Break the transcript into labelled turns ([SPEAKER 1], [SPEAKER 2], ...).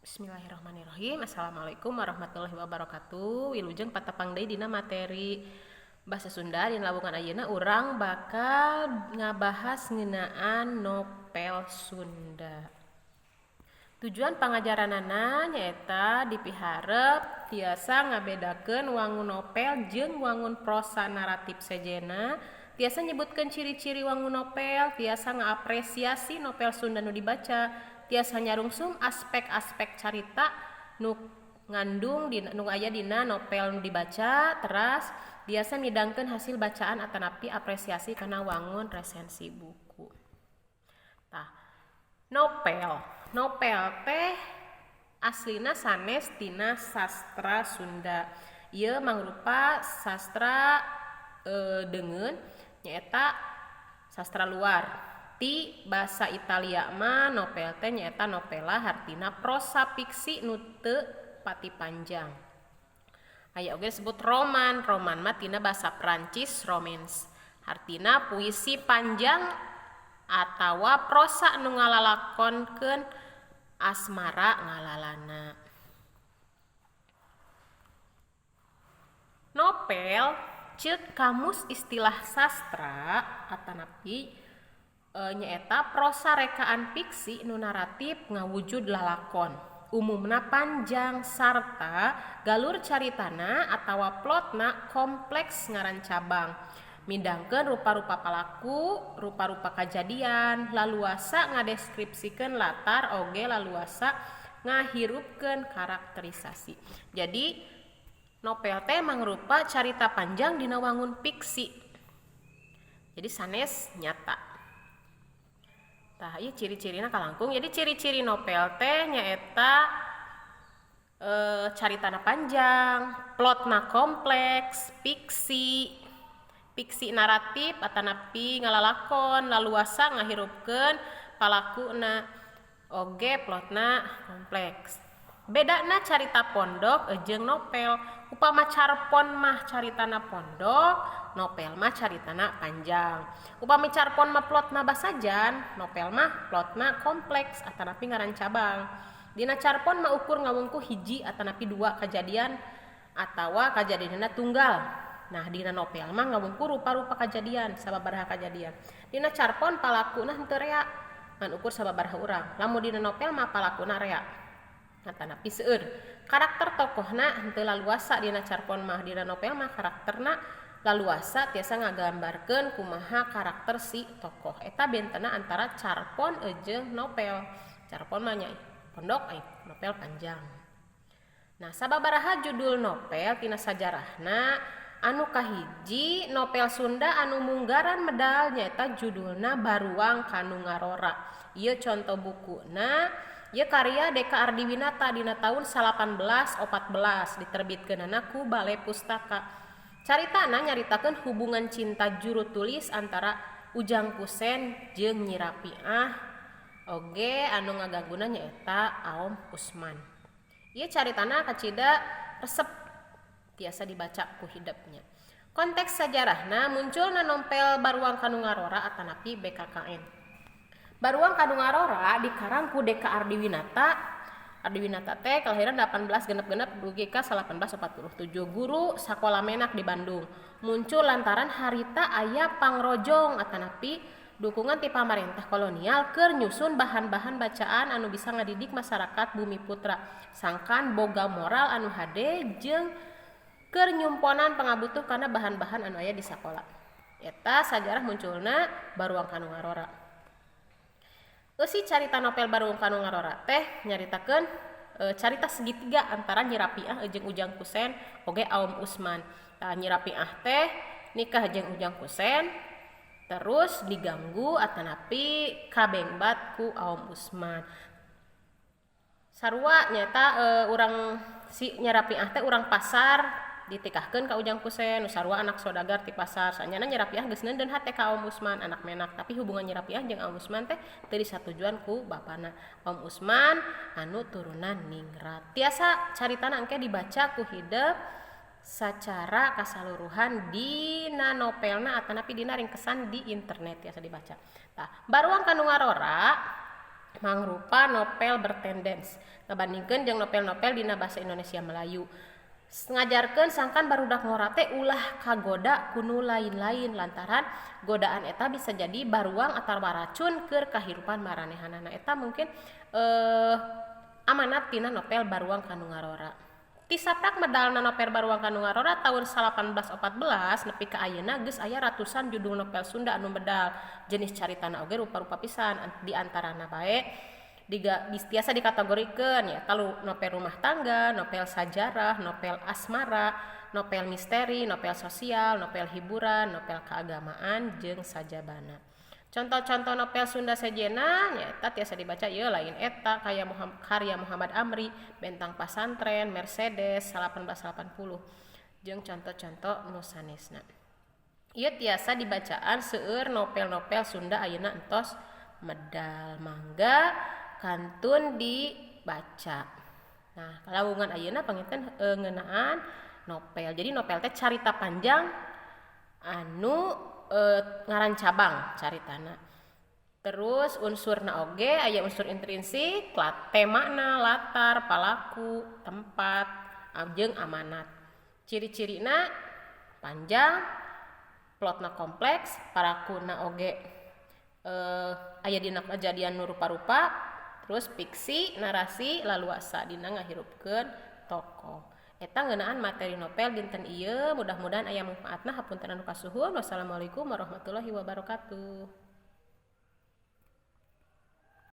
[SPEAKER 1] Bismillahirrahmanirrahim. Assalamualaikum warahmatullahi wabarakatuh. Wilujeng patapang deui dina materi Basa Sunda dina labungan ayeuna urang bakal ngabahas ngeunaan nopel Sunda. Tujuan pangajaranana nyaeta dipiharep tiasa ngabedakeun wangun nopel jeung wangun prosa naratif sejenna, tiasa nyebutkeun ciri-ciri wangun nopel, tiasa ngaapresiasi nopel Sunda nu dibaca, tiasa nyarungsum aspek-aspek carita nu ngandung nu aya dina nopel nu dibaca, teras biasa midangkeun hasil bacaan atanapi apresiasi kana wangun resensi buku. Tah, nopel teh aslina sanes tina sastra Sunda. Ieu mangrupa sastra deungeun nyaeta sastra luar. Ti basa Italia mah nopel teh nyaeta novela, hartina prosa fiksi nu teu pati panjang. Aya oge disebut roman mah tina basa Prancis romance, hartina puisi panjang atawa prosa nu ngalalakonkeun asmara ngalalana. Nopel ceuk kamus istilah sastra atanapi nyaeta prosa rekaan fiksi nu naratif ngawujud lalakon, umumna panjang sarta galur caritana atawa plotna kompleks ngaran cabang, midangkeun rupa-rupa palaku, rupa-rupa kajadian, laluasa ngadeskripsikeun latar oge laluasa ngahirupkeun karakterisasi. Jadi nopel teh mangrupa carita panjang dina wangun fiksi. Jadi sanes nyata. Tah ieu ciri-cirina kalangkung. Jadi ciri-ciri nopel teh nyaeta caritana panjang, plotna kompleks, fiksi naratif atanapi ngalalakon, laluasa ngahirupkeun palakuna, oge plotna kompleks. Bedana carita pondok jeung nopel. Upama carpon mah caritana pondok, nopel mah caritana panjang. Upami carpon mah plotna basajan, nopel mah plotna kompleks atanapi ngaran cabang. Dina carpon mah ukur ngawungku hiji atanapi dua kajadian atawa kajadianna tunggal. Nah dina nopel mah ngawungku rupa-rupa kajadian, sababaraha kajadian. Dina carpon palakuna henteu rea, ngan ukur sababaraha urang. Lamun dina nopel mah palakuna rea. Atanapi seueur. Karakter tokohna henteu laluasa dina carpon mah, dina nopel mah karakterna laluasa tiasa ngagambarkeun kumaha karakter si tokoh. Eta bentena antara carpon jeung nopel. Carpon mah nya pondok nopel panjang. Nah, sababaraha judul nopel tina sajarahna anu kahiji nopel Sunda anu munggaran medal nyaeta judulna Baruang Kanu Ngarora. Ieu contoh bukuna. Ieu karya Deka Ardiwinata dina tahun 1814 diterbitkeunana ku Balai Pustaka. Caritana nyaritakeun hubungan cinta juru tulis antara Ujang Kusen jeung Nyi Rapiah, oge anu ngagangguna nyaeta Aom Usman. Ieu caritana kacida resep tiasa dibaca ku hidepnya. Konteks sajarahna munculna nopel Baruang Kanu Ngarora atanapi BKKN. Baruang Kanu Ngarora dikarang ku Deka Ardiwinata. Ardiwinata teh kalahiran 18 genep dugi ka 1847, guru sakola menak di Bandung. Muncul lantaran harita aya pangrojong atanapi dukungan ti pamarentah kolonial keur nyusun bahan-bahan bacaan anu bisa ngadidik masyarakat Bumi Putra. Sangkan boga moral anu hade jeung keur nyumponan pangabutuh kana bahan-bahan anu aya di sakola. Eta sajarah munculna Baruang Kanu Ngarora. Eusi carita nopel Baruang Kanu Ngarora teh nyaritakeun carita segitiga antara Nyi Rapiah jeung Ujang Kusen oge Aom Usman. Nyi Rapiah teh nikah jeung Ujang Kusen terus diganggu atanapi kabengbat ku Aom Usman. Sarua nyata urang si Nyi Rapiah teh urang pasar ditikahkeun ka Ujang Kusen, nu sarua anak saudagar ti pasar. Saenyana Nyi Rapiah geus neundeun hate ka Aom Usman, anak menak, tapi hubungan Nyi Rapiah jeung Aom Usman teh teu disatujuan ku bapana. Aom Usman anu turunan ningrat. Tiasa caritana engke dibaca ku hidep sacara kasaluruhan dina nopelna atanapi dina ringkesan di internet tiasa dibaca. Tah, Baruang Kanu Ngarora mangrupa novel bertendens ngabandingkeun jeung novel-novel dina basa Indonesia Melayu. Ngajarkeun sangkan barudak ngora teh ulah kagoda kunu lain-lain lantaran godaan eta bisa jadi baruang atawa racun keur kahirupan maranehanana. Eta mungkin amanat tina novel Baruang Kanu Ngarora. Ti saprak medalna novel Baruang Kanu Ngarora tahun 1814 nepi ka ayeuna geus aya ratusan judul novel Sunda anu medal. Jenis caritana oge rupa-rupa pisan, di antarana bae biasa dikategorikeun ya kalau novel rumah tangga, novel sajarah, novel asmara, novel misteri, novel sosial, novel hiburan, novel keagamaan jeung sajabana. Contoh-contoh novel Sunda sejenna nyaeta tiasa dibaca ieu lain eta karya Muhammad Amri, Bentang Pasantren, Mercedes 1880 jeung contoh-contoh nu sanesna. Ieu tiasa dibacaan seueur novel-novel Sunda ayeuna entos medal, mangga kantun dibaca. Nah, kalawungan ayeuna panginten ngeunaan novel. Jadi novel teh carita panjang anu ngaran cabang caritana. Terus unsurna oge aya unsur intrinsik, temana, latar, palaku, tempat, jeung amanat. Ciri-cirina panjang, plotna kompleks, parakuna oge aya dina kejadian nu rupa-rupa, terus fiksi, narasi, laluasa dina ngahirupkeun tokoh. Eta ngeunaan materi novel dinten ieu, mudah-mudahan aya manfaatna. Hapunten anu kasuhun. Wassalamualaikum warahmatullahi wabarakatuh.